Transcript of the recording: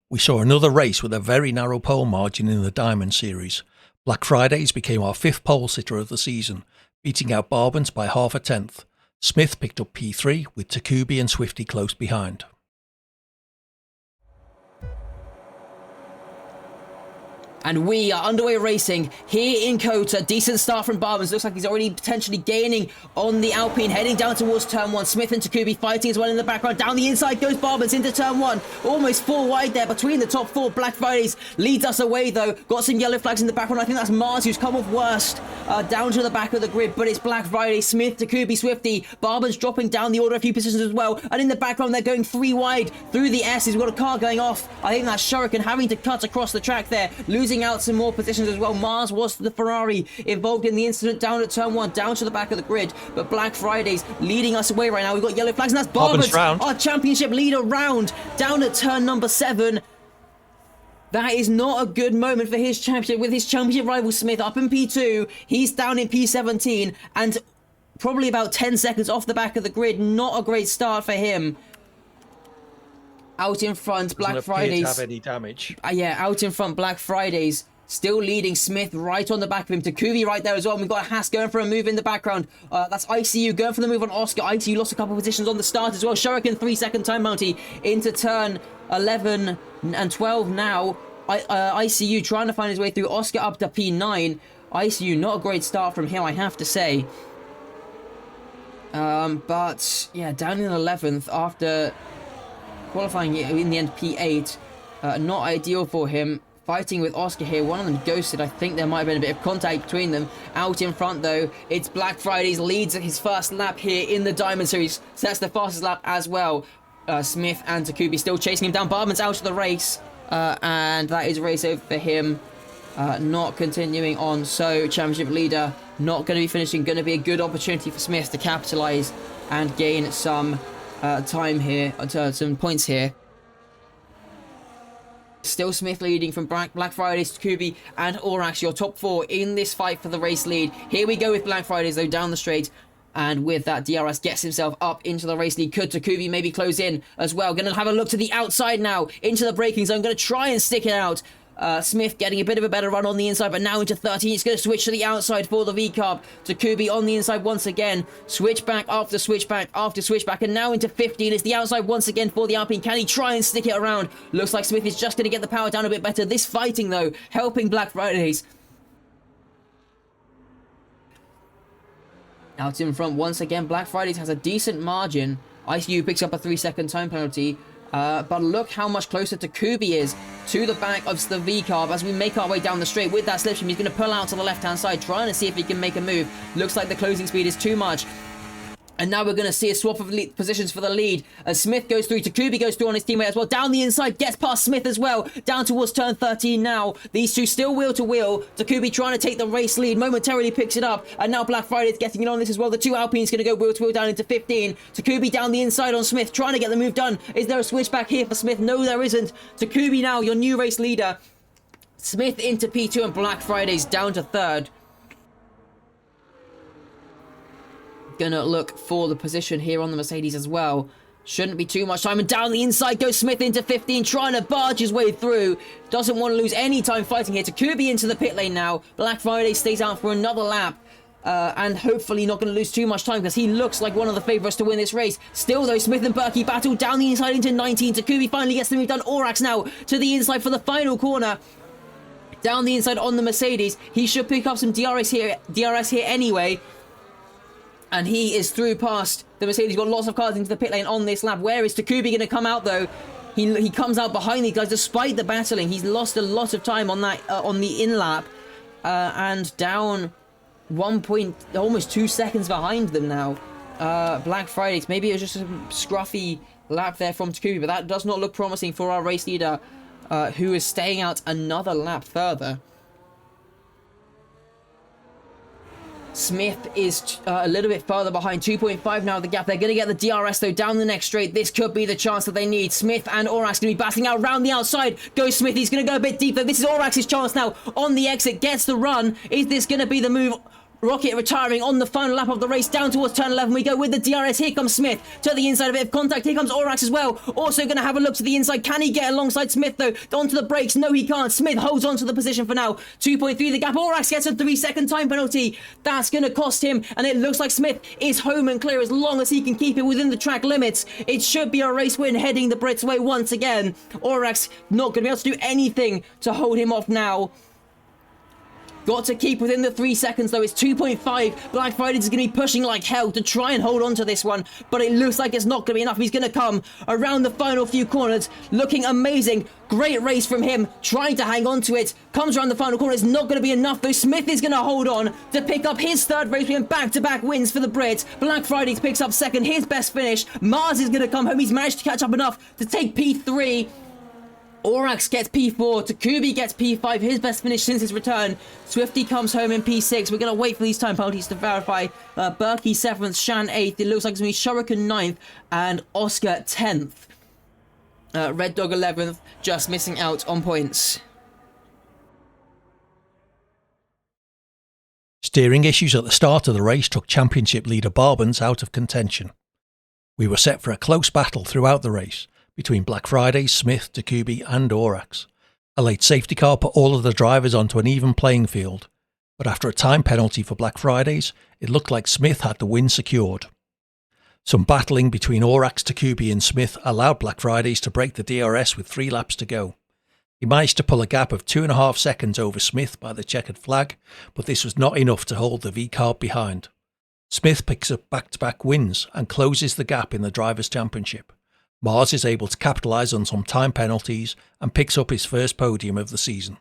We saw another race with a very narrow pole margin in the Diamond Series. Black Fridays became our 5th pole sitter of the season, beating out Barbans by half a tenth. Smith picked up P3 with Takubi and Swifty close behind. And we are underway racing here in Kota. Decent start from Barbans. Looks like he's already potentially gaining on the Alpine, heading down towards turn 1. Smith and Takubi fighting as well in the background. Down the inside goes Barbans into turn 1. Almost 4 wide there between the top 4. Black Fridays leads us away though. Got some yellow flags in the background. I think that's Mars who's come off worst down to the back of the grid. But it's Black Friday, Smith, Takubi, Swifty. Barbans dropping down the order a few positions as well. And in the background they're going 3 wide through the S's. We've got a car going off. I think that's Shuriken having to cut across the track there. Losing out some more positions as well. Mars was the Ferrari involved in the incident down at turn 1, down to the back of the grid. But Black Fridays leading us away right now. We've got yellow flags and that's Barbans, our championship leader round, down at turn number 7. That is not a good moment for his championship, with his championship rival Smith up in P2. He's down in P17 and probably about 10 seconds off the back of the grid. Not a great start for him. Out in front, Black Fridays. Doesn't appear to have any damage. Yeah, out in front, Black Fridays. Still leading Smith right on the back of him. Takubi right there as well. We've got Haas going for a move in the background. That's ICU going for the move on Oscar. ICU lost a couple of positions on the start as well. Shuriken 3-second time bounty into turn 11 and 12 now. ICU trying to find his way through. Oscar up to P9. ICU, not a great start from him, I have to say. But yeah, down in 11th after qualifying in the end P8. Not ideal for him. Fighting with Oscar here. One of them ghosted. I think there might have been a bit of contact between them. Out in front though, it's Black Fridays leads his first lap here in the Diamond Series. So that's the fastest lap as well. Smith and Takubi still chasing him down. Barman's out of the race. And that is a race over for him. Not continuing on. So championship leader not going to be finishing. Going to be a good opportunity for Smith to capitalise and gain some time here. Some points here. Still Smith leading from Black Fridays, Takubi and Orax, your top 4 in this fight for the race lead. Here we go with Black Fridays though, down the straight. And with that, DRS gets himself up into the race lead. Could Takubi maybe close in as well? Going to have a look to the outside now, into the braking zone. Going to try and stick it out. Smith getting a bit of a better run on the inside, but now into 13. He's going to switch to the outside for the V-Carb. Takubi on the inside once again. Switchback after switchback after switchback, and now into 15. It's the outside once again for the Alpine. Can he try and stick it around? Looks like Smith is just going to get the power down a bit better. This fighting, though, helping Black Fridays. Out in front once again, Black Fridays has a decent margin. ICU picks up a 3-second time penalty. But look how much closer Takubi is to the back of the V-Carb as we make our way down the straight with that slipstream. He's going to pull out to the left-hand side, trying to see if he can make a move. Looks like the closing speed is too much. And now we're going to see a swap of positions for the lead. As Smith goes through, Takubi goes through on his teammate as well. Down the inside, gets past Smith as well. Down towards turn 13 now. These two still wheel to wheel. Takubi trying to take the race lead. Momentarily picks it up. And now Black Friday's getting in on this as well. The two Alpines going to go wheel to wheel down into 15. Takubi down the inside on Smith, trying to get the move done. Is there a switchback here for Smith? No, there isn't. Takubi now, your new race leader. Smith into P2 and Black Friday's down to 3rd. Gonna look for the position here on the Mercedes as well. Shouldn't be too much time. And down the inside goes Smith into 15, trying to barge his way through. Doesn't want to lose any time fighting here. Takubi into the pit lane now. Black Friday stays out for another lap. And hopefully not going to lose too much time because he looks like one of the favourites to win this race. Still though, Smith and Berkey battle down the inside into 19. Takubi finally gets the move done. Orax now to the inside for the final corner. Down the inside on the Mercedes. He should pick up some DRS here anyway. And he is through past the Mercedes. Got lots of cars into the pit lane on this lap. Where is Takubi going to come out though? He comes out behind these guys despite the battling. He's lost a lot of time on that on the in lap, and down almost 2 seconds behind them now. Black Fridays. Maybe it was just a scruffy lap there from Takubi, but that does not look promising for our race leader, who is staying out another lap further. Smith is a little bit further behind, 2.5 now the gap. They're going to get the DRS though down the next straight. This could be the chance that they need. Smith and Orax going to be battling out around the outside. Goes Smith, he's going to go a bit deeper. This is Orax's chance now on the exit, gets the run. Is this going to be the move Rocket retiring on the final lap of the race. Down towards turn 11 we go with the DRS. Here comes Smith to the inside, a bit of contact. Here comes Orax as well. Also going to have a look to the inside. Can he get alongside Smith though? Onto the brakes. No, he can't. Smith holds on to the position for now. 2.3 the gap. Orax gets a 3-second time penalty. That's going to cost him. And it looks like Smith is home and clear as long as he can keep it within the track limits. It should be a race win heading the Brits' way once again. Orax not going to be able to do anything to hold him off now. Got to keep within the 3 seconds though. It's 2.5. Black Friday is going to be pushing like hell to try and hold on to this one, but it looks like it's not going to be enough. He's going to come around the final few corners looking amazing. Great race from him, trying to hang on to it. Comes around the final corner. It's not going to be enough though. Smith is going to hold on to pick up his third race win, back-to-back wins for the Brits. Black Friday picks up second, his best finish. Mars is going to come home. He's managed to catch up enough to take P3. Orax gets P4, Takubi gets P5, his best finish since his return. Swifty comes home in P6. We're going to wait for these time penalties to verify. Berkey 7th, Shan 8th. It looks like it's going to be Shuriken 9th and Oscar 10th. Red Dog 11th, just missing out on points. Steering issues at the start of the race took championship leader Barbans out of contention. We were set for a close battle throughout the race between Black Friday, Smith, Takubi and Orax. A late safety car put all of the drivers onto an even playing field, but after a time penalty for Black Fridays, it looked like Smith had the win secured. Some battling between Orax, Takubi and Smith allowed Black Fridays to break the DRS with 3 laps to go. He managed to pull a gap of 2.5 seconds over Smith by the checkered flag, but this was not enough to hold the V-Carb behind. Smith picks up back-to-back wins and closes the gap in the Drivers' Championship. Mars is able to capitalise on some time penalties and picks up his first podium of the season.